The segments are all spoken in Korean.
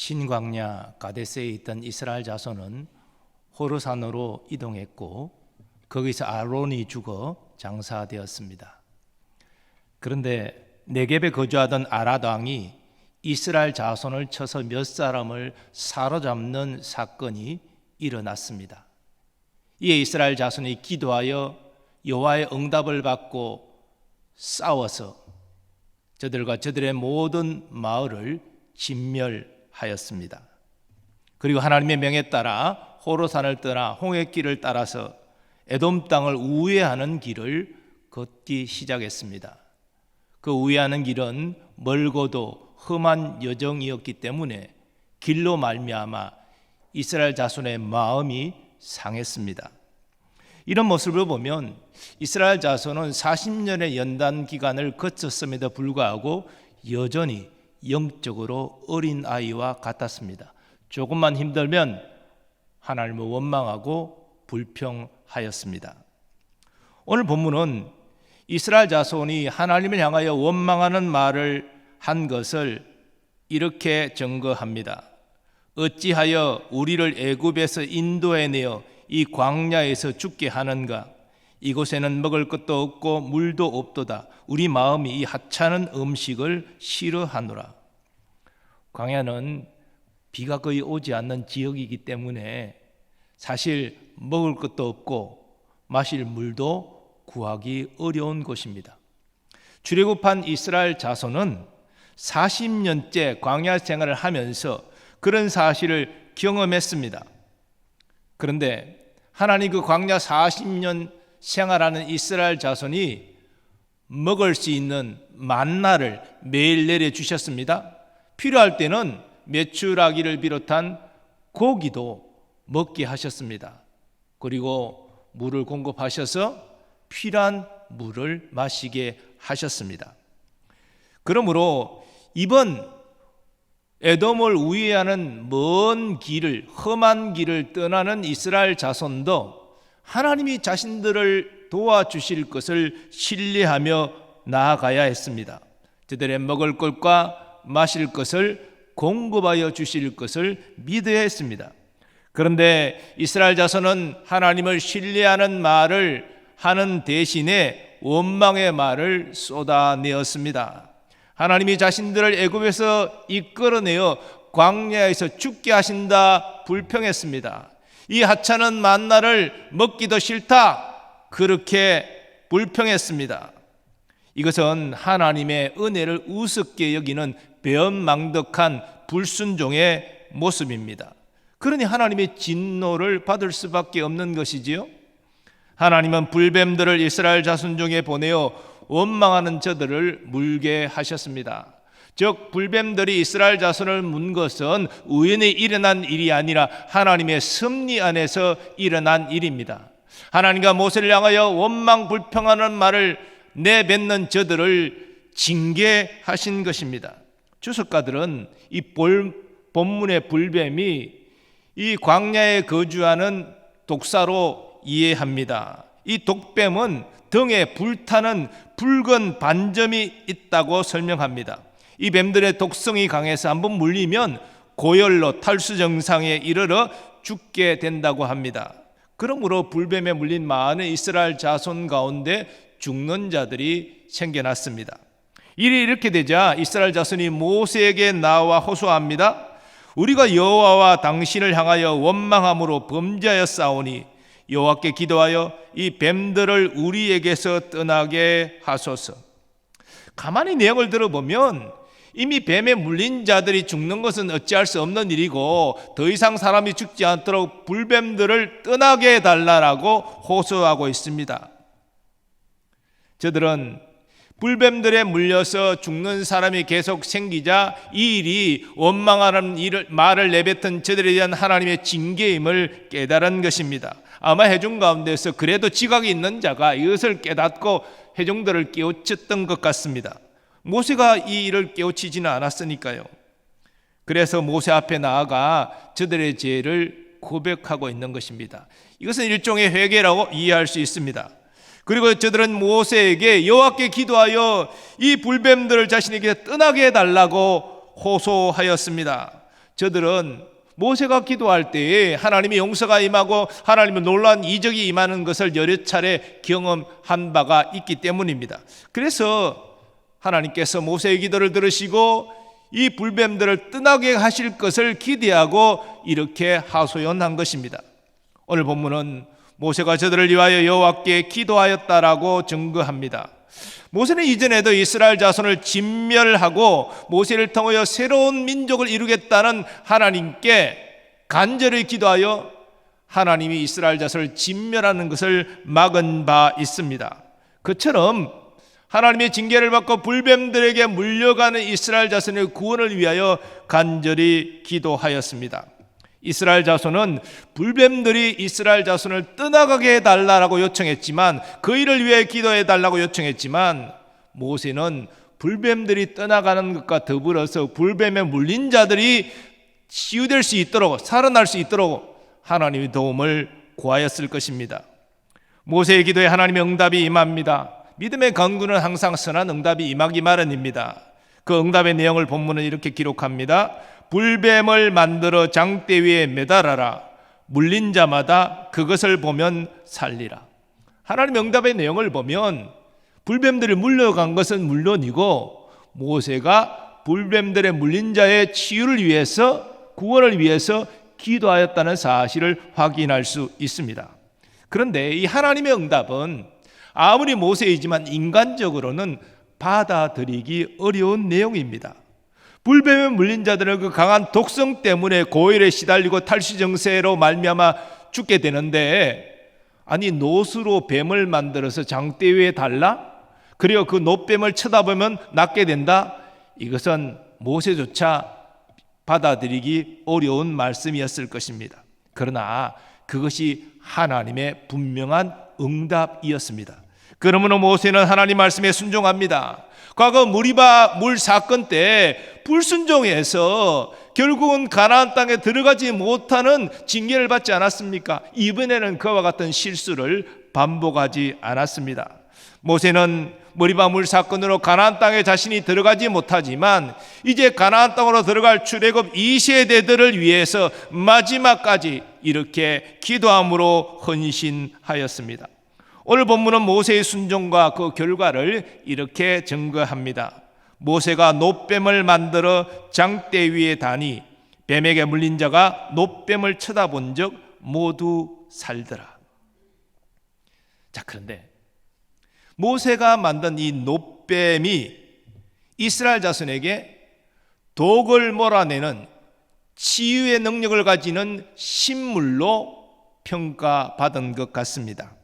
신광야 가데스에 있던 이스라엘 자손은 호르산으로 이동했고 거기서 아론이 죽어 장사되었습니다. 그런데 네겝에 거주하던 아랏 왕이 이스라엘 자손을 쳐서 몇 사람을 사로잡는 사건이 일어났습니다. 이에 이스라엘 자손이 기도하여 여호와의 응답을 받고 싸워서 저들과 저들의 모든 마을을 진멸하였습니다. 그리고 하나님의 명에 따라 호르산을 떠나 홍해길을 따라서 에돔 땅을 우회하는 길을 걷기 시작했습니다. 그 우회하는 길은 멀고도 험한 여정이었기 때문에 길로 말미암아 이스라엘 자손의 마음이 상했습니다. 이런 모습을 보면 이스라엘 자손은 40년의 연단 기간을 거쳤음에도 불구하고 여전히 영적으로 어린아이와 같았습니다. 조금만 힘들면 하나님을 원망하고 불평하였습니다. 오늘 본문은 이스라엘 자손이 하나님을 향하여 원망하는 말을 한 것을 이렇게 증거합니다. 어찌하여 우리를 애굽에서 인도해내어 이 광야에서 죽게 하는가? 이곳에는 먹을 것도 없고 물도 없도다. 우리 마음이 이 하찮은 음식을 싫어하노라. 광야는 비가 거의 오지 않는 지역이기 때문에 사실 먹을 것도 없고 마실 물도 구하기 어려운 곳입니다. 출애굽한 이스라엘 자손은 40년째 광야 생활을 하면서 그런 사실을 경험했습니다. 그런데 하나님 그 광야 40년 생활하는 이스라엘 자손이 먹을 수 있는 만나를 매일 내려주셨습니다. 필요할 때는 메추라기를 비롯한 고기도 먹게 하셨습니다. 그리고 물을 공급하셔서 필요한 물을 마시게 하셨습니다. 그러므로 이번 에돔을 우회하는 먼 길을, 험한 길을 떠나는 이스라엘 자손도 하나님이 자신들을 도와주실 것을 신뢰하며 나아가야 했습니다. 저들의 먹을 것과 마실 것을 공급하여 주실 것을 믿어야 했습니다. 그런데 이스라엘 자손은 하나님을 신뢰하는 말을 하는 대신에 원망의 말을 쏟아내었습니다. 하나님이 자신들을 애굽에서 이끌어내어 광야에서 죽게 하신다 불평했습니다. 이 하찮은 만나를 먹기도 싫다 그렇게 불평했습니다. 이것은 하나님의 은혜를 우습게 여기는 배은망덕한 불순종의 모습입니다. 그러니 하나님의 진노를 받을 수밖에 없는 것이지요. 하나님은 불뱀들을 이스라엘 자손 중에 보내어 원망하는 저들을 물게 하셨습니다. 즉 불뱀들이 이스라엘 자손을 문 것은 우연히 일어난 일이 아니라 하나님의 섭리 안에서 일어난 일입니다. 하나님과 모세를 향하여 원망 불평하는 말을 내뱉는 저들을 징계하신 것입니다. 주석가들은 이 본문의 불뱀이 이 광야에 거주하는 독사로 이해합니다. 이 독뱀은 등에 불타는 붉은 반점이 있다고 설명합니다. 이 뱀들의 독성이 강해서 한번 물리면 고열로 탈수 증상에 이르러 죽게 된다고 합니다. 그러므로 불뱀에 물린 많은 이스라엘 자손 가운데 죽는 자들이 생겨났습니다. 일이 이렇게 되자 이스라엘 자손이 모세에게 나와 호소합니다. 우리가 여호와와 당신을 향하여 원망함으로 범죄하였사오니 여호와께 기도하여 이 뱀들을 우리에게서 떠나게 하소서. 가만히 내용을 들어보면 이미 뱀에 물린 자들이 죽는 것은 어찌할 수 없는 일이고 더 이상 사람이 죽지 않도록 불뱀들을 떠나게 해달라고 호소하고 있습니다. 저들은 불뱀들에 물려서 죽는 사람이 계속 생기자 이 일이 원망하는 말을 내뱉은 저들에 대한 하나님의 징계임을 깨달은 것입니다. 아마 회중 가운데서 그래도 지각이 있는 자가 이것을 깨닫고 회중들을 깨우쳤던 것 같습니다. 모세가 이 일을 깨우치지는 않았으니까요. 그래서 모세 앞에 나아가 저들의 죄를 고백하고 있는 것입니다. 이것은 일종의 회개라고 이해할 수 있습니다. 그리고 저들은 모세에게 여호와께 기도하여 이 불뱀들을 자신에게 떠나게 해달라고 호소하였습니다. 저들은 모세가 기도할 때에 하나님의 용서가 임하고 하나님의 놀라운 이적이 임하는 것을 여러 차례 경험한 바가 있기 때문입니다. 그래서 하나님께서 모세의 기도를 들으시고 이 불뱀들을 떠나게 하실 것을 기대하고 이렇게 하소연한 것입니다. 오늘 본문은 모세가 저들을 위하여 여호와께 기도하였다라고 증거합니다. 모세는 이전에도 이스라엘 자손을 진멸하고 모세를 통하여 새로운 민족을 이루겠다는 하나님께 간절히 기도하여 하나님이 이스라엘 자손을 진멸하는 것을 막은 바 있습니다. 그처럼 하나님의 징계를 받고 불뱀들에게 물려가는 이스라엘 자손의 구원을 위하여 간절히 기도하였습니다. 이스라엘 자손은 불뱀들이 이스라엘 자손을 떠나가게 해달라고 요청했지만, 그 일을 위해 기도해달라고 요청했지만, 모세는 불뱀들이 떠나가는 것과 더불어서 불뱀에 물린 자들이 치유될 수 있도록, 살아날 수 있도록 하나님의 도움을 구하였을 것입니다. 모세의 기도에 하나님의 응답이 임합니다. 믿음의 강구는 항상 선한 응답이 임하기 마련입니다. 그 응답의 내용을 본문은 이렇게 기록합니다. 불뱀을 만들어 장대 위에 매달아라. 물린 자마다 그것을 보면 살리라. 하나님의 응답의 내용을 보면 불뱀들이 물려간 것은 물론이고, 모세가 불뱀들의 물린 자의 치유를 위해서, 구원을 위해서 기도하였다는 사실을 확인할 수 있습니다. 그런데 이 하나님의 응답은 아무리 모세이지만 인간적으로는 받아들이기 어려운 내용입니다. 불뱀에 물린 자들은 그 강한 독성 때문에 고열에 시달리고 탈수 증세로 말미암아 죽게 되는데, 아니 노수로 뱀을 만들어서 장대 위에 달라? 그리고 그 노뱀을 쳐다보면 낫게 된다? 이것은 모세조차 받아들이기 어려운 말씀이었을 것입니다. 그러나 그것이 하나님의 분명한 응답이었습니다. 그러므로 모세는 하나님 말씀에 순종합니다. 과거 무리바 물 사건 때 불순종해서 결국은 가나안 땅에 들어가지 못하는 징계를 받지 않았습니까? 이번에는 그와 같은 실수를 반복하지 않았습니다. 모세는 무리바 물 사건으로 가나안 땅에 자신이 들어가지 못하지만 이제 가나안 땅으로 들어갈 출애굽 2세대들을 위해서 마지막까지 이렇게 기도함으로 헌신하였습니다. 오늘 본문은 모세의 순종과 그 결과를 이렇게 증거합니다. 모세가 노뱀을 만들어 장대 위에 다니 뱀에게 물린 자가 노뱀을 쳐다본 적 모두 살더라. 자, 그런데 모세가 만든 이 노뱀이 이스라엘 자손에게 독을 몰아내는 치유의 능력을 가지는 신물로 평가받은 것 같습니다.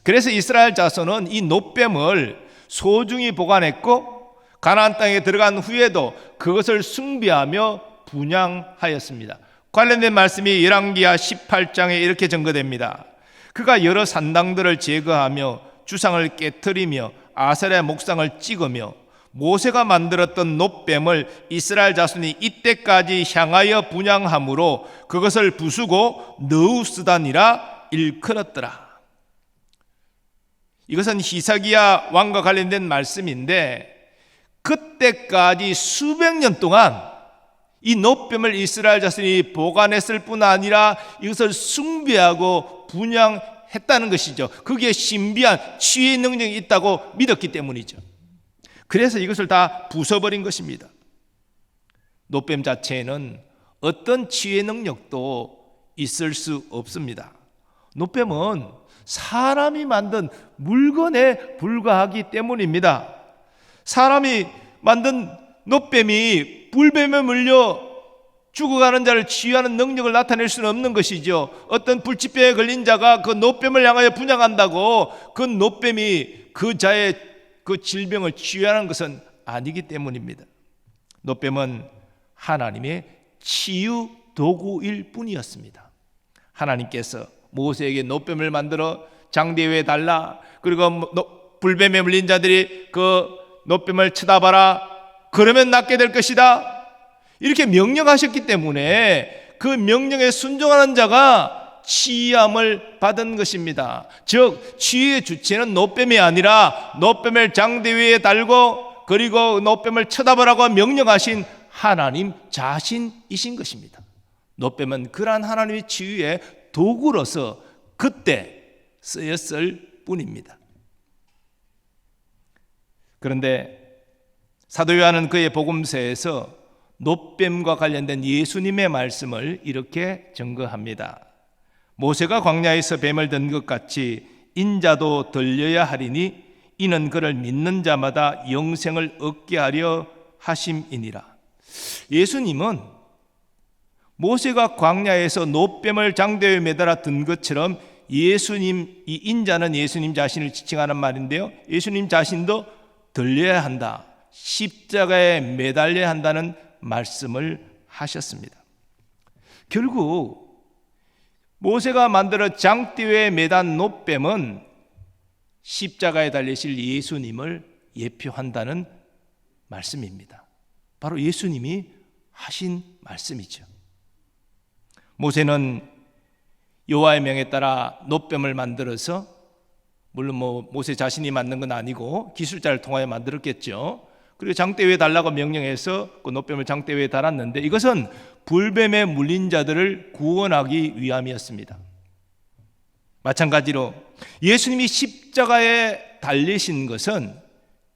그래서 이스라엘 자손은 이 노뱀을 소중히 보관했고 가나안 땅에 들어간 후에도 그것을 숭배하며 분향하였습니다. 관련된 말씀이 열왕기하 18장에 이렇게 증거됩니다. 그가 여러 산당들을 제거하며 주상을 깨트리며 아세라의 목상을 찍으며 모세가 만들었던 노뱀을 이스라엘 자손이 이때까지 향하여 분향함으로 그것을 부수고 느우스단이라 일컬었더라. 이것은 히스기야 왕과 관련된 말씀인데, 그때까지 수백 년 동안 이 노뱀을 이스라엘 자손이 보관했을 뿐 아니라 이것을 숭배하고 분향했다는 것이죠. 그게 신비한 치유의 능력이 있다고 믿었기 때문이죠. 그래서 이것을 다 부숴버린 것입니다. 노뱀 자체에는 어떤 치유의 능력도 있을 수 없습니다. 노뱀은 사람이 만든 물건에 불과하기 때문입니다. 사람이 만든 노뱀이 불뱀에 물려 죽어가는 자를 치유하는 능력을 나타낼 수는 없는 것이죠. 어떤 불치병에 걸린 자가 그 노뱀을 향하여 분향한다고 그 노뱀이 그 자의 그 질병을 치유하는 것은 아니기 때문입니다. 노뱀은 하나님의 치유 도구일 뿐이었습니다. 하나님께서 모세에게 노뱀을 만들어 장대 위에 달라, 그리고 불뱀에 물린 자들이 그 노뱀을 쳐다봐라, 그러면 낫게 될 것이다, 이렇게 명령하셨기 때문에 그 명령에 순종하는 자가 치유함을 받은 것입니다. 즉 치유의 주체는 노뱀이 아니라 노뱀을 장대 위에 달고 그리고 노뱀을 쳐다보라고 명령하신 하나님 자신이신 것입니다. 노뱀은 그러한 하나님의 치유의 도구로서 그때 쓰였을 뿐입니다. 그런데 사도 요한은 그의 복음서에서 노뱀과 관련된 예수님의 말씀을 이렇게 증거합니다. 모세가 광야에서 뱀을 든 것 같이 인자도 들려야 하리니 이는 그를 믿는 자마다 영생을 얻게 하려 하심이니라. 예수님은 모세가 광야에서 노뱀을 장대에 매달아 든 것처럼 예수님, 이 인자는 예수님 자신을 지칭하는 말인데요, 예수님 자신도 들려야 한다, 십자가에 매달려야 한다는 말씀을 하셨습니다. 결국 모세가 만들어 장대 위에 매단 노뱀은 십자가에 달리실 예수님을 예표한다는 말씀입니다. 바로 예수님이 하신 말씀이죠. 모세는 여호와의 명에 따라 노뱀을 만들어서, 물론 모세 자신이 만든 건 아니고 기술자를 통하여 만들었겠죠. 그리고 장대 위에 달라고 명령해서 그 노뱀을 장대 위에 달았는데, 이것은 불뱀에 물린 자들을 구원하기 위함이었습니다. 마찬가지로 예수님이 십자가에 달리신 것은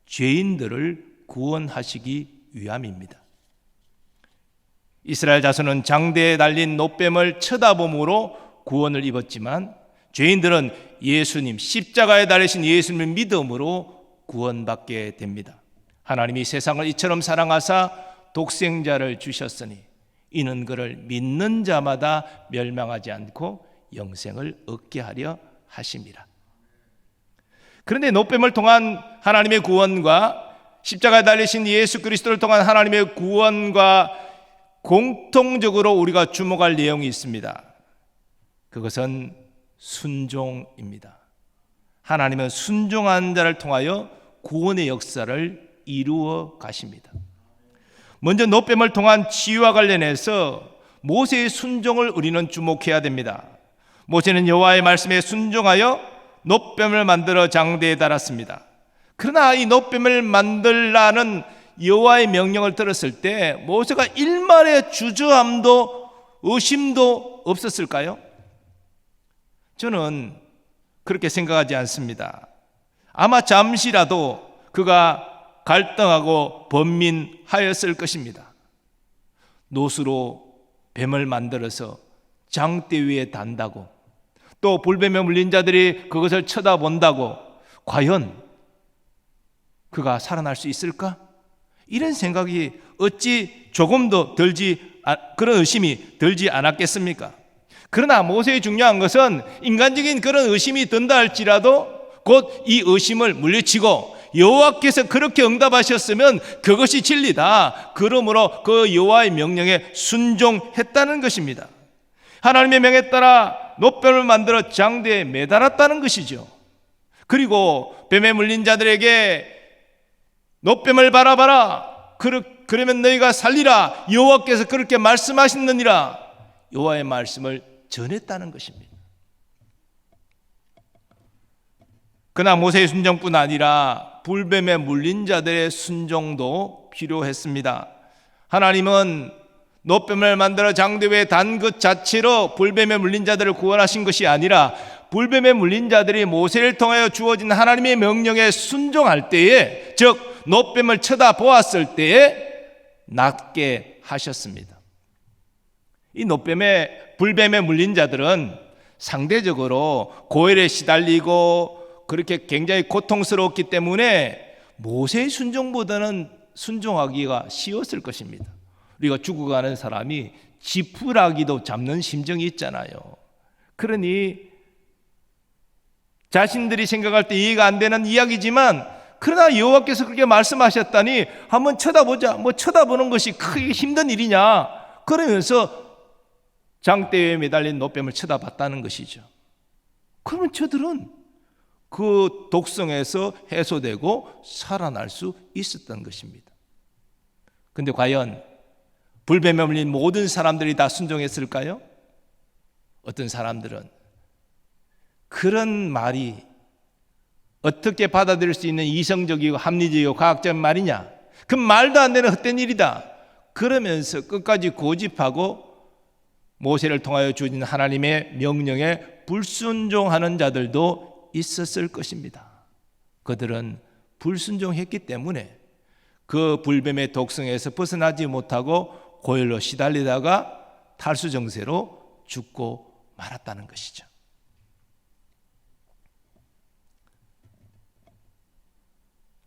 죄인들을 구원하시기 위함입니다. 이스라엘 자손은 장대에 달린 노뱀을 쳐다봄으로 구원을 입었지만, 죄인들은 예수님, 십자가에 달리신 예수님을 믿음으로 구원받게 됩니다. 하나님이 세상을 이처럼 사랑하사 독생자를 주셨으니 이는 그를 믿는 자마다 멸망하지 않고 영생을 얻게 하려 하심이라. 그런데 노뱀을 통한 하나님의 구원과 십자가에 달리신 예수 그리스도를 통한 하나님의 구원과 공통적으로 우리가 주목할 내용이 있습니다. 그것은 순종입니다. 하나님은 순종한 자를 통하여 구원의 역사를 이루어 가십니다. 먼저 노뱀을 통한 치유와 관련해서 모세의 순종을 우리는 주목해야 됩니다. 모세는 여호와의 말씀에 순종하여 노뱀을 만들어 장대에 달았습니다. 그러나 이 노뱀을 만들라는 여호와의 명령을 들었을 때 모세가 일말의 주저함도 의심도 없었을까요? 저는 그렇게 생각하지 않습니다. 아마 잠시라도 그가 갈등하고 번민하였을 것입니다. 노수로 뱀을 만들어서 장대 위에 단다고, 또 불뱀에 물린 자들이 그것을 쳐다본다고 과연 그가 살아날 수 있을까? 이런 생각이 어찌 조금도 그런 의심이 들지 않았겠습니까? 그러나 모세의 중요한 것은 인간적인 그런 의심이 든다 할지라도 곧 이 의심을 물리치고 여호와께서 그렇게 응답하셨으면 그것이 진리다, 그러므로 그 여호와의 명령에 순종했다는 것입니다. 하나님의 명에 따라 노뱀을 만들어 장대에 매달았다는 것이죠. 그리고 뱀에 물린 자들에게 노뱀을 바라봐라, 그러면 너희가 살리라, 여호와께서 그렇게 말씀하셨느니라, 여호와의 말씀을 전했다는 것입니다. 그러나 모세의 순종뿐 아니라 불뱀에 물린 자들의 순종도 필요했습니다. 하나님은 노뱀을 만들어 장대 위에 단 것 자체로 불뱀에 물린 자들을 구원하신 것이 아니라, 불뱀에 물린 자들이 모세를 통하여 주어진 하나님의 명령에 순종할 때에, 즉 노뱀을 쳐다보았을 때에 낫게 하셨습니다. 이 불뱀에 물린 자들은 상대적으로 고열에 시달리고 그렇게 굉장히 고통스러웠기 때문에 모세의 순종보다는 순종하기가 쉬웠을 것입니다. 우리가 죽어가는 사람이 지푸라기도 잡는 심정이 있잖아요. 그러니 자신들이 생각할 때 이해가 안 되는 이야기지만, 그러나 여호와께서 그렇게 말씀하셨다니 한번 쳐다보자, 쳐다보는 것이 크게 힘든 일이냐, 그러면서 장대에 매달린 노뱀을 쳐다봤다는 것이죠. 그러면 저들은 그 독성에서 해소되고 살아날 수 있었던 것입니다. 그런데 과연 불뱀에 물린 모든 사람들이 다 순종했을까요? 어떤 사람들은 그런 말이 어떻게 받아들일 수 있는 이성적이고 합리적이고 과학적인 말이냐, 그 말도 안 되는 헛된 일이다, 그러면서 끝까지 고집하고 모세를 통하여 주신 하나님의 명령에 불순종하는 자들도 있었을 것입니다. 그들은 불순종했기 때문에 그 불뱀의 독성에서 벗어나지 못하고 고열로 시달리다가 탈수 정세로 죽고 말았다는 것이죠.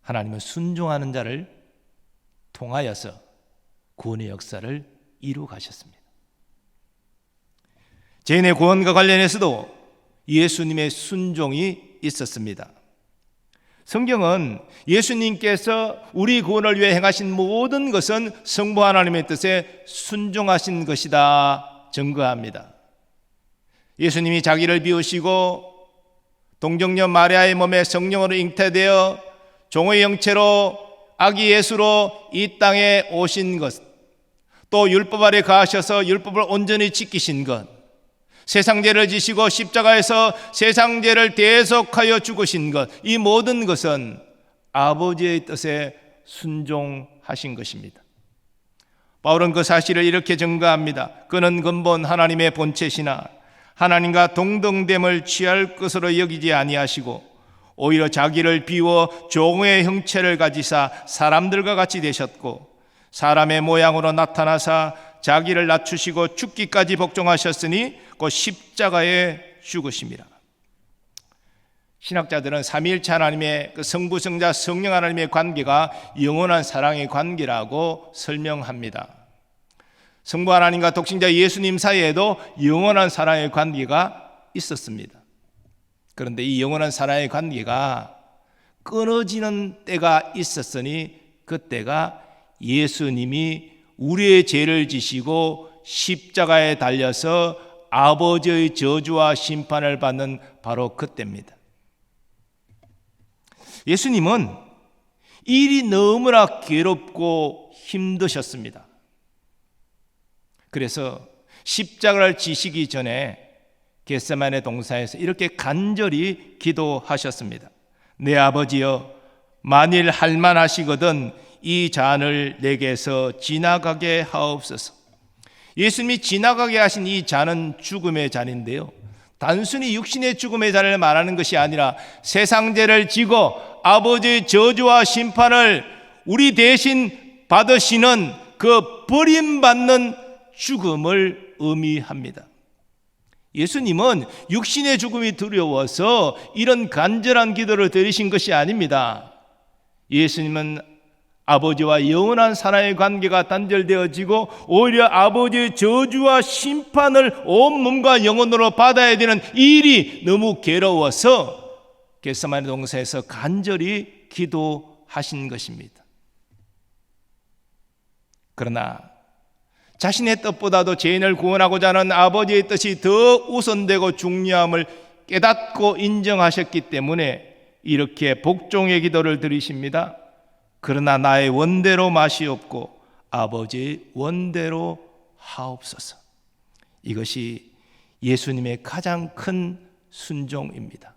하나님은 순종하는 자를 통하여서 구원의 역사를 이루어 가셨습니다. 죄인의 구원과 관련해서도 예수님의 순종이 있었습니다. 성경은 예수님께서 우리 구원을 위해 행하신 모든 것은 성부 하나님의 뜻에 순종하신 것이다 증거합니다. 예수님이 자기를 비우시고 동정녀 마리아의 몸에 성령으로 잉태되어 종의 형체로 아기 예수로 이 땅에 오신 것, 또 율법 아래 가하셔서 율법을 온전히 지키신 것, 세상 죄를 지시고 십자가에서 세상 죄를 대속하여 죽으신 것, 이 모든 것은 아버지의 뜻에 순종하신 것입니다. 바울은 그 사실을 이렇게 증거합니다. 그는 근본 하나님의 본체시나 하나님과 동등됨을 취할 것으로 여기지 아니하시고 오히려 자기를 비워 종의 형체를 가지사 사람들과 같이 되셨고 사람의 모양으로 나타나사 자기를 낮추시고 죽기까지 복종하셨으니 그 십자가에 죽으심이라. 신학자들은 삼위일체 하나님의 그 성부, 성자, 성령 하나님의 관계가 영원한 사랑의 관계라고 설명합니다. 성부 하나님과 독생자 예수님 사이에도 영원한 사랑의 관계가 있었습니다. 그런데 이 영원한 사랑의 관계가 끊어지는 때가 있었으니 그때가 예수님이 우리의 죄를 지시고 십자가에 달려서 아버지의 저주와 심판을 받는 바로 그때입니다. 예수님은 일이 너무나 괴롭고 힘드셨습니다. 그래서 십자가를 지시기 전에 겟세마네 동산에서 이렇게 간절히 기도하셨습니다. 내 아버지여, 만일 할만하시거든 이 잔을 내게서 지나가게 하옵소서. 예수님이 지나가게 하신 이 잔은 죽음의 잔인데요, 단순히 육신의 죽음의 잔을 말하는 것이 아니라 세상 죄를 지고 아버지의 저주와 심판을 우리 대신 받으시는 그 버림받는 죽음을 의미합니다. 예수님은 육신의 죽음이 두려워서 이런 간절한 기도를 드리신 것이 아닙니다. 예수님은 아버지와 영원한 사랑의 관계가 단절되어지고 오히려 아버지의 저주와 심판을 온 몸과 영혼으로 받아야 되는 일이 너무 괴로워서 겟세마네 동산에서 간절히 기도하신 것입니다. 그러나 자신의 뜻보다도 죄인을 구원하고자 하는 아버지의 뜻이 더 우선되고 중요함을 깨닫고 인정하셨기 때문에 이렇게 복종의 기도를 드리십니다. 그러나 나의 원대로 마시옵고 아버지의 원대로 하옵소서. 이것이 예수님의 가장 큰 순종입니다.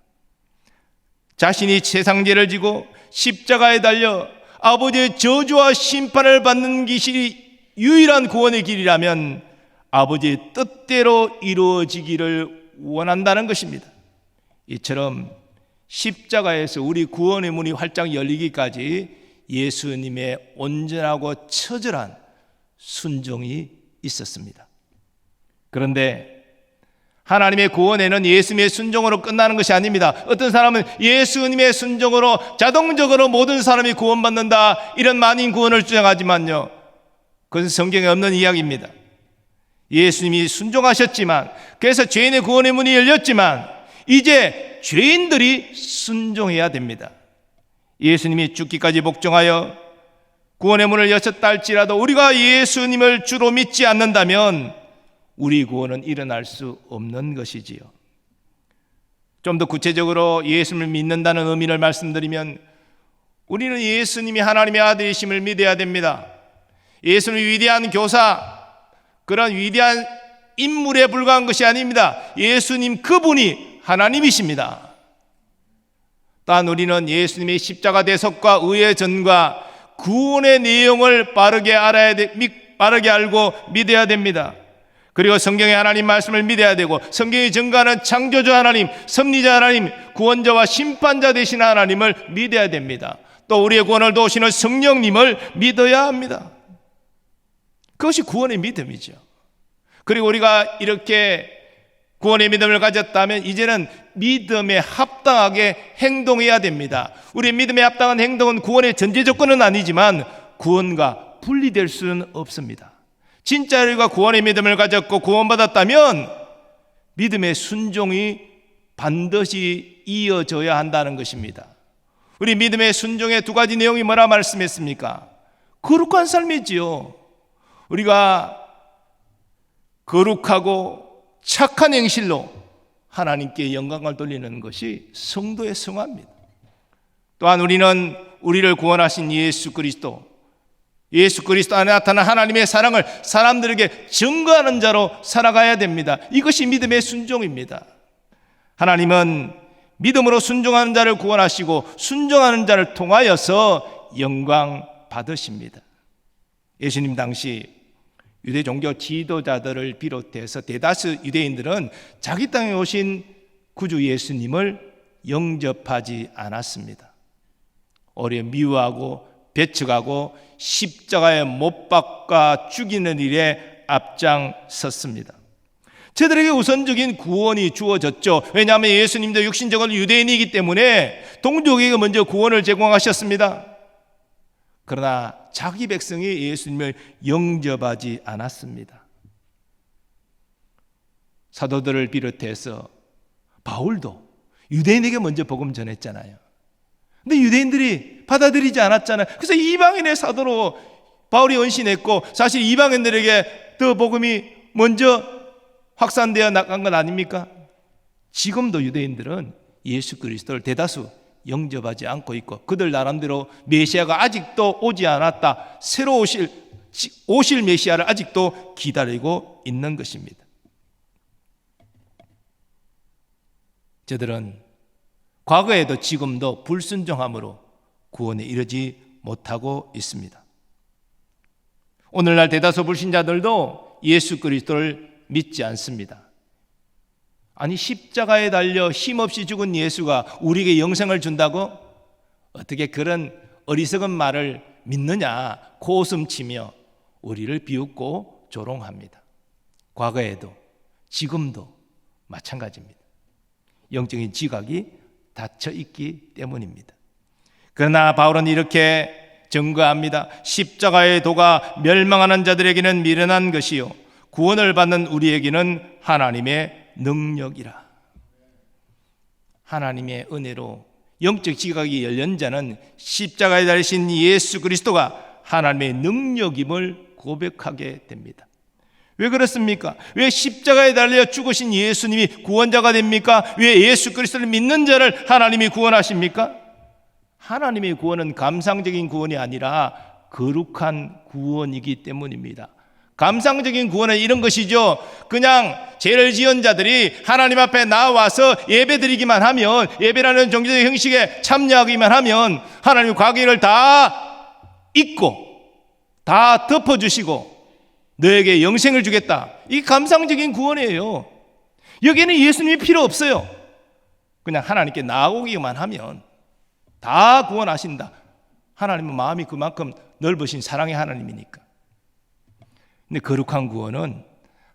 자신이 세상 죄를 지고 십자가에 달려 아버지의 저주와 심판을 받는 것이 유일한 구원의 길이라면 아버지의 뜻대로 이루어지기를 원한다는 것입니다. 이처럼 십자가에서 우리 구원의 문이 활짝 열리기까지 예수님의 온전하고 처절한 순종이 있었습니다. 그런데 하나님의 구원에는 예수님의 순종으로 끝나는 것이 아닙니다. 어떤 사람은 예수님의 순종으로 자동적으로 모든 사람이 구원받는다, 이런 만인 구원을 주장하지만요, 그것은 성경에 없는 이야기입니다. 예수님이 순종하셨지만, 그래서 죄인의 구원의 문이 열렸지만 이제 죄인들이 순종해야 됩니다. 예수님이 죽기까지 복종하여 구원의 문을 여셨다 할지라도 우리가 예수님을 주로 믿지 않는다면 우리 구원은 일어날 수 없는 것이지요. 좀 더 구체적으로 예수님을 믿는다는 의미를 말씀드리면, 우리는 예수님이 하나님의 아들이심을 믿어야 됩니다. 예수님이 위대한 교사, 그런 위대한 인물에 불과한 것이 아닙니다. 예수님 그분이 하나님이십니다. 또한 우리는 예수님의 십자가 대속과 의의 전과 구원의 내용을 바르게 알아야 바르게 알고 믿어야 됩니다. 그리고 성경의 하나님 말씀을 믿어야 되고, 성경이 증거하는 창조주 하나님, 섭리자 하나님, 구원자와 심판자 되신 하나님을 믿어야 됩니다. 또 우리의 구원을 도우시는 성령님을 믿어야 합니다. 그것이 구원의 믿음이죠. 그리고 우리가 이렇게 구원의 믿음을 가졌다면 이제는 믿음에 합당하게 행동해야 됩니다. 우리의 믿음에 합당한 행동은 구원의 전제 조건은 아니지만 구원과 분리될 수는 없습니다. 진짜 우리가 구원의 믿음을 가졌고 구원받았다면 믿음의 순종이 반드시 이어져야 한다는 것입니다. 우리 믿음의 순종의 두 가지 내용이 뭐라 말씀했습니까? 거룩한 삶이지요. 우리가 거룩하고 착한 행실로 하나님께 영광을 돌리는 것이 성도의 성화입니다. 또한 우리는 우리를 구원하신 예수 그리스도 안에 나타난 하나님의 사랑을 사람들에게 증거하는 자로 살아가야 됩니다. 이것이 믿음의 순종입니다. 하나님은 믿음으로 순종하는 자를 구원하시고 순종하는 자를 통하여서 영광 받으십니다. 예수님 당시 유대 종교 지도자들을 비롯해서 대다수 유대인들은 자기 땅에 오신 구주 예수님을 영접하지 않았습니다. 오히려 미워하고 배척하고 십자가에 못 박아 죽이는 일에 앞장섰습니다. 저들에게 우선적인 구원이 주어졌죠. 왜냐하면 예수님도 육신적으로 유대인이기 때문에 동족에게 먼저 구원을 제공하셨습니다. 그러나 자기 백성이 예수님을 영접하지 않았습니다. 사도들을 비롯해서 바울도 유대인에게 먼저 복음 전했잖아요. 근데 유대인들이 받아들이지 않았잖아요. 그래서 이방인의 사도로 바울이 헌신했고, 사실 이방인들에게 더 복음이 먼저 확산되어 나간 건 아닙니까? 지금도 유대인들은 예수 그리스도를 대다수 영접하지 않고 있고, 그들 나름대로 메시아가 아직도 오지 않았다, 새로 오실 메시아를 아직도 기다리고 있는 것입니다. 저들은 과거에도 지금도 불순종함으로 구원에 이르지 못하고 있습니다. 오늘날 대다수 불신자들도 예수 그리스도를 믿지 않습니다. 아니, 십자가에 달려 힘없이 죽은 예수가 우리에게 영생을 준다고? 어떻게 그런 어리석은 말을 믿느냐 고웃음치며 우리를 비웃고 조롱합니다. 과거에도 지금도 마찬가지입니다. 영적인 지각이 닫혀 있기 때문입니다. 그러나 바울은 이렇게 증거합니다. 십자가의 도가 멸망하는 자들에게는 미련한 것이요 구원을 받는 우리에게는 하나님의 능력이라. 하나님의 은혜로 영적 지각이 열린 자는 십자가에 달리신 예수 그리스도가 하나님의 능력임을 고백하게 됩니다. 왜 그렇습니까? 왜 십자가에 달려 죽으신 예수님이 구원자가 됩니까? 왜 예수 그리스도를 믿는 자를 하나님이 구원하십니까? 하나님의 구원은 감상적인 구원이 아니라 거룩한 구원이기 때문입니다. 감상적인 구원은 이런 것이죠. 그냥 죄를 지은 자들이 하나님 앞에 나와서 예배드리기만 하면, 예배라는 종교적 형식에 참여하기만 하면 하나님 과거를 다 잊고 다 덮어주시고 너에게 영생을 주겠다. 이게 감상적인 구원이에요. 여기에는 예수님이 필요 없어요. 그냥 하나님께 나오기만 하면 다 구원하신다. 하나님은 마음이 그만큼 넓으신 사랑의 하나님이니까. 근데 거룩한 구원은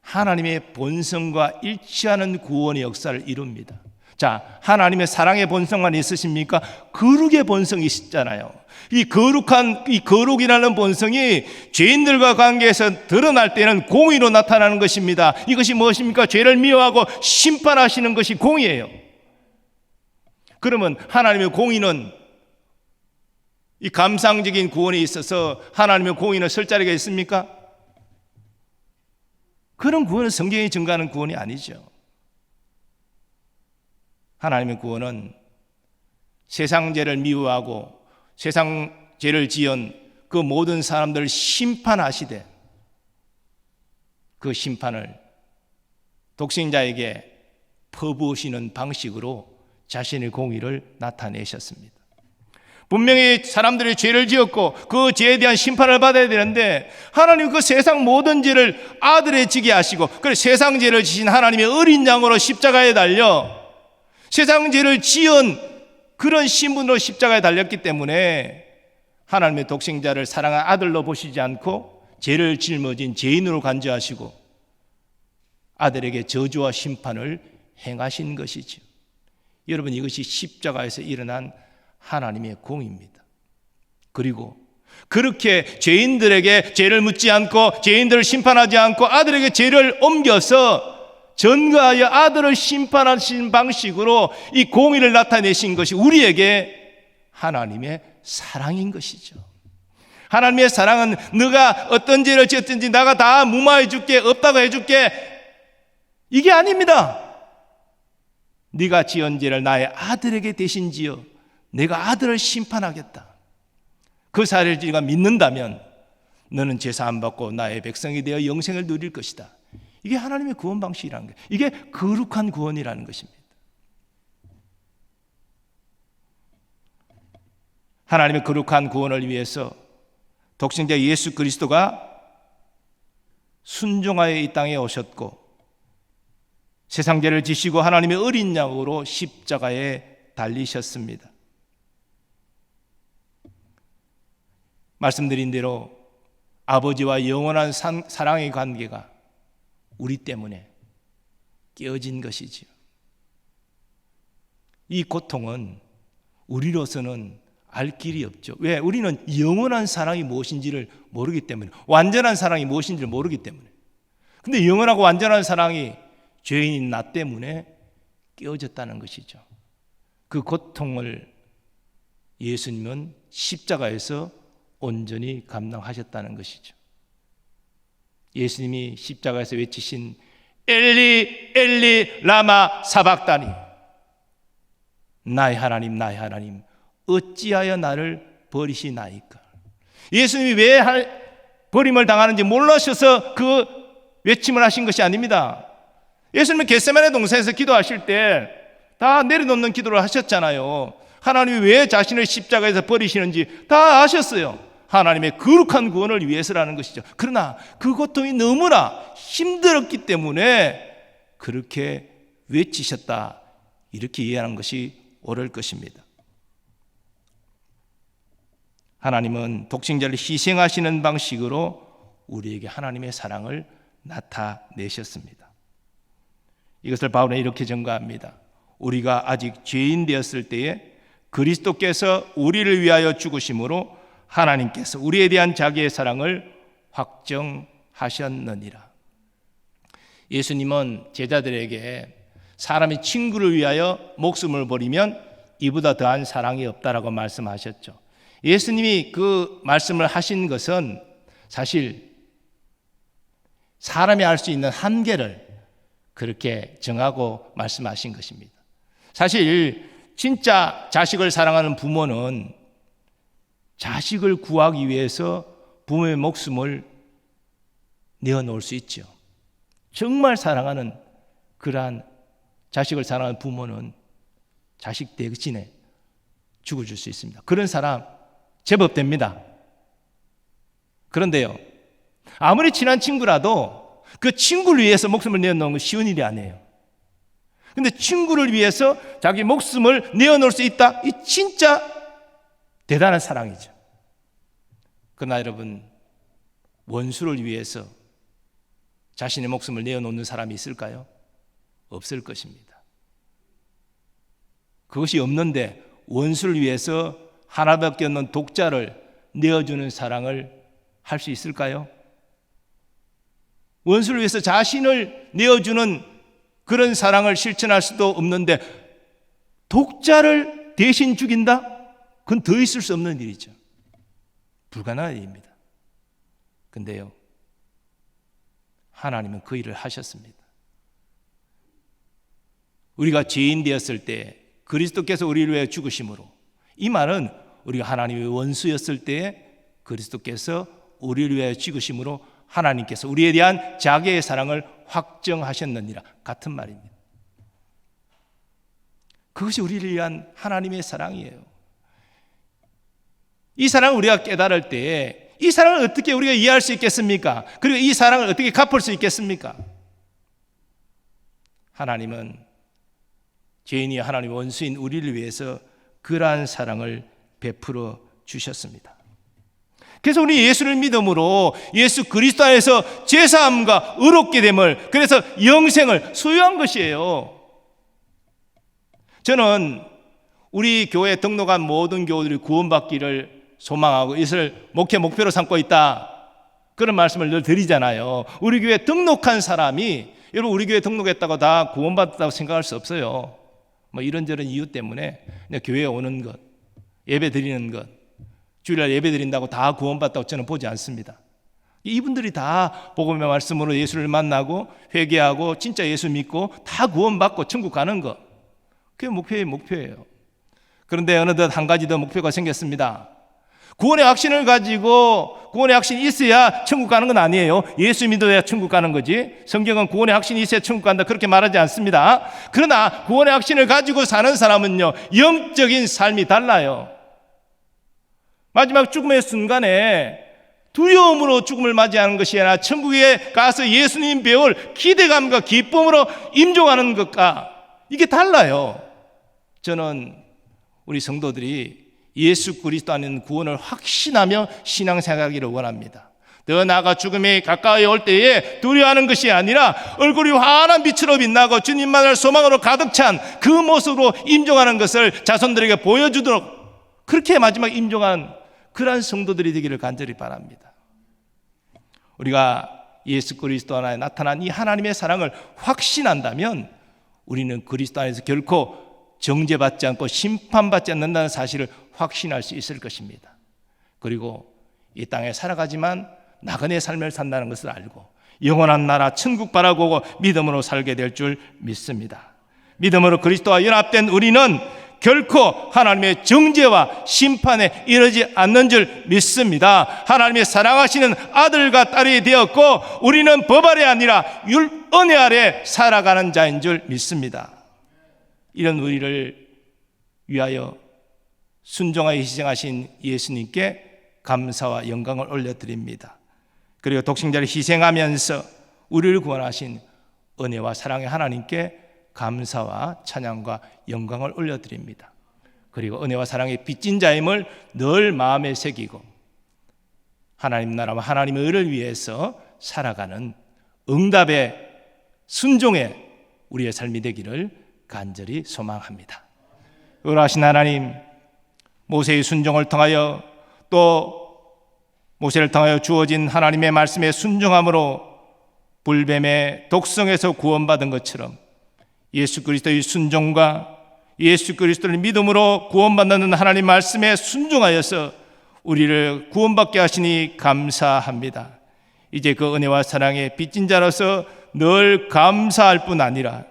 하나님의 본성과 일치하는 구원의 역사를 이룹니다. 자, 하나님의 사랑의 본성만 있으십니까? 거룩의 본성이 있잖아요. 이 거룩이라는 본성이 죄인들과 관계에서 드러날 때는 공의로 나타나는 것입니다. 이것이 무엇입니까? 죄를 미워하고 심판하시는 것이 공의예요. 그러면 하나님의 공의는, 이 감상적인 구원에 있어서 하나님의 공의는 설 자리가 있습니까? 그런 구원은 성경이 증거하는 구원이 아니죠. 하나님의 구원은 세상 죄를 미워하고 세상 죄를 지은 그 모든 사람들을 심판하시되 그 심판을 독생자에게 퍼부으시는 방식으로 자신의 공의를 나타내셨습니다. 분명히 사람들이 죄를 지었고 그 죄에 대한 심판을 받아야 되는데 하나님 그 세상 모든 죄를 아들에 지게 하시고, 그래서 세상 죄를 지신 하나님의 어린 양으로 십자가에 달려 세상 죄를 지은 그런 신분으로 십자가에 달렸기 때문에 하나님의 독생자를 사랑한 아들로 보시지 않고 죄를 짊어진 죄인으로 간주하시고 아들에게 저주와 심판을 행하신 것이죠. 여러분, 이것이 십자가에서 일어난 하나님의 공입니다. 그리고 그렇게 죄인들에게 죄를 묻지 않고 죄인들을 심판하지 않고 아들에게 죄를 옮겨서 전가하여 아들을 심판하신 방식으로 이 공의를 나타내신 것이 우리에게 하나님의 사랑인 것이죠. 하나님의 사랑은 너가 어떤 죄를 지었든지 내가 다 무마해 줄게, 없다고 해줄게, 이게 아닙니다. 네가 지은 죄를 나의 아들에게 대신 지어 내가 아들을 심판하겠다. 그 사실을 네가 믿는다면 너는 죄사함 받고 나의 백성이 되어 영생을 누릴 것이다. 이게 하나님의 구원 방식이라는 거예요. 이게 거룩한 구원이라는 것입니다. 하나님의 거룩한 구원을 위해서 독생자 예수 그리스도가 순종하여 이 땅에 오셨고 세상 죄를 지시고 하나님의 어린 양으로 십자가에 달리셨습니다. 말씀드린 대로 아버지와 영원한 사랑의 관계가 우리 때문에 깨어진 것이지요. 이 고통은 우리로서는 알 길이 없죠. 왜? 우리는 영원한 사랑이 무엇인지를 모르기 때문에, 완전한 사랑이 무엇인지를 모르기 때문에. 근데 영원하고 완전한 사랑이 죄인인 나 때문에 깨어졌다는 것이죠. 그 고통을 예수님은 십자가에서 온전히 감당하셨다는 것이죠. 예수님이 십자가에서 외치신 엘리 엘리 라마 사박다니, 나의 하나님 나의 하나님 어찌하여 나를 버리시나이까. 예수님이 왜 버림을 당하는지 몰라셔서 그 외침을 하신 것이 아닙니다. 예수님은 겟세마네 동산에서 기도하실 때 다 내려놓는 기도를 하셨잖아요. 하나님이 왜 자신을 십자가에서 버리시는지 다 아셨어요. 하나님의 거룩한 구원을 위해서라는 것이죠. 그러나 그 고통이 너무나 힘들었기 때문에 그렇게 외치셨다, 이렇게 이해하는 것이 옳을 것입니다. 하나님은 독생자를 희생하시는 방식으로 우리에게 하나님의 사랑을 나타내셨습니다. 이것을 바울은 이렇게 증거합니다. 우리가 아직 죄인 되었을 때에 그리스도께서 우리를 위하여 죽으심으로 하나님께서 우리에 대한 자기의 사랑을 확정하셨느니라. 예수님은 제자들에게 사람이 친구를 위하여 목숨을 버리면 이보다 더한 사랑이 없다라고 말씀하셨죠. 예수님이 그 말씀을 하신 것은 사실 사람이 알 수 있는 한계를 그렇게 정하고 말씀하신 것입니다. 사실 진짜 자식을 사랑하는 부모는 자식을 구하기 위해서 부모의 목숨을 내어놓을 수 있죠. 정말 사랑하는 그러한 자식을 사랑하는 부모는 자식 대신에 죽어줄 수 있습니다. 그런 사람 제법 됩니다. 그런데요, 아무리 친한 친구라도 그 친구를 위해서 목숨을 내어놓는 건 쉬운 일이 아니에요. 근데 친구를 위해서 자기 목숨을 내어놓을 수 있다? 이 진짜 대단한 사랑이죠. 그러나 여러분, 원수를 위해서 자신의 목숨을 내어놓는 사람이 있을까요? 없을 것입니다. 그것이 없는데 원수를 위해서 하나밖에 없는 독자를 내어주는 사랑을 할 수 있을까요? 원수를 위해서 자신을 내어주는 그런 사랑을 실천할 수도 없는데 독자를 대신 죽인다? 그건 더 있을 수 없는 일이죠. 불가능한 일입니다. 근데요, 하나님은 그 일을 하셨습니다. 우리가 죄인 되었을 때 그리스도께서 우리를 위해 죽으심으로, 이 말은 우리가 하나님의 원수였을 때에 그리스도께서 우리를 위해 죽으심으로 하나님께서 우리에 대한 자기의 사랑을 확정하셨느니라, 같은 말입니다. 그것이 우리를 위한 하나님의 사랑이에요. 이 사랑을 우리가 깨달을 때 이 사랑을 어떻게 우리가 이해할 수 있겠습니까? 그리고 이 사랑을 어떻게 갚을 수 있겠습니까? 하나님은 죄인이 하나님 원수인 우리를 위해서 그러한 사랑을 베풀어 주셨습니다. 그래서 우리 예수를 믿음으로 예수 그리스도 안에서 죄사함과 의롭게 됨을, 그래서 영생을 소유한 것이에요. 저는 우리 교회에 등록한 모든 교우들이 구원받기를 소망하고 이것을 목회 목표로 삼고 있다, 그런 말씀을 늘 드리잖아요. 우리 교회에 등록한 사람이, 여러분 우리 교회에 등록했다고 다 구원받았다고 생각할 수 없어요. 뭐 이런저런 이유 때문에 그냥 교회에 오는 것, 예배 드리는 것, 주일날 예배 드린다고 다 구원받았다고 저는 보지 않습니다. 이분들이 다 복음의 말씀으로 예수를 만나고 회개하고 진짜 예수 믿고 다 구원받고 천국 가는 것, 그게 목표예요. 그런데 어느덧 한 가지 더 목표가 생겼습니다. 구원의 확신을 가지고, 구원의 확신이 있어야 천국 가는 건 아니에요. 예수 믿어야 천국 가는 거지. 성경은 구원의 확신이 있어야 천국 간다 그렇게 말하지 않습니다. 그러나 구원의 확신을 가지고 사는 사람은요, 영적인 삶이 달라요. 마지막 죽음의 순간에 두려움으로 죽음을 맞이하는 것이 아니라 천국에 가서 예수님 배울 기대감과 기쁨으로 임종하는 것과 이게 달라요. 저는 우리 성도들이 예수 그리스도 안에 구원을 확신하며 신앙생활하기를 원합니다. 더 나아가 죽음에 가까이 올 때에 두려워하는 것이 아니라 얼굴이 환한 빛으로 빛나고 주님만을 소망으로 가득 찬 그 모습으로 임종하는 것을 자손들에게 보여주도록, 그렇게 마지막 임종한 그러한 성도들이 되기를 간절히 바랍니다. 우리가 예수 그리스도 안에 나타난 이 하나님의 사랑을 확신한다면 우리는 그리스도 안에서 결코 정죄받지 않고 심판받지 않는다는 사실을 확신할 수 있을 것입니다. 그리고 이 땅에 살아가지만 나그네 삶을 산다는 것을 알고 영원한 나라 천국 바라보고 믿음으로 살게 될 줄 믿습니다. 믿음으로 그리스도와 연합된 우리는 결코 하나님의 정죄와 심판에 이르지 않는 줄 믿습니다. 하나님의 사랑하시는 아들과 딸이 되었고 우리는 법 아래 아니라 은혜 아래 살아가는 자인 줄 믿습니다. 이런 우리를 위하여 순종하여 희생하신 예수님께 감사와 영광을 올려드립니다. 그리고 독생자를 희생하면서 우리를 구원하신 은혜와 사랑의 하나님께 감사와 찬양과 영광을 올려드립니다. 그리고 은혜와 사랑의 빚진 자임을 늘 마음에 새기고 하나님 나라와 하나님의 의를 위해서 살아가는 응답의 순종의 우리의 삶이 되기를 간절히 소망합니다. 의로하신 하나님, 모세의 순종을 통하여 또 모세를 통하여 주어진 하나님의 말씀에 순종함으로 불뱀의 독성에서 구원받은 것처럼 예수 그리스도의 순종과 예수 그리스도를 믿음으로 구원받는 하나님 말씀에 순종하여서 우리를 구원받게 하시니 감사합니다. 이제 그 은혜와 사랑의 빚진 자로서 늘 감사할 뿐 아니라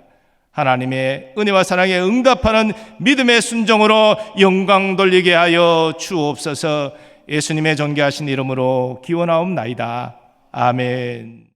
하나님의 은혜와 사랑에 응답하는 믿음의 순종으로 영광 돌리게 하여 주옵소서. 예수님의 존귀하신 이름으로 기원하옵나이다. 아멘.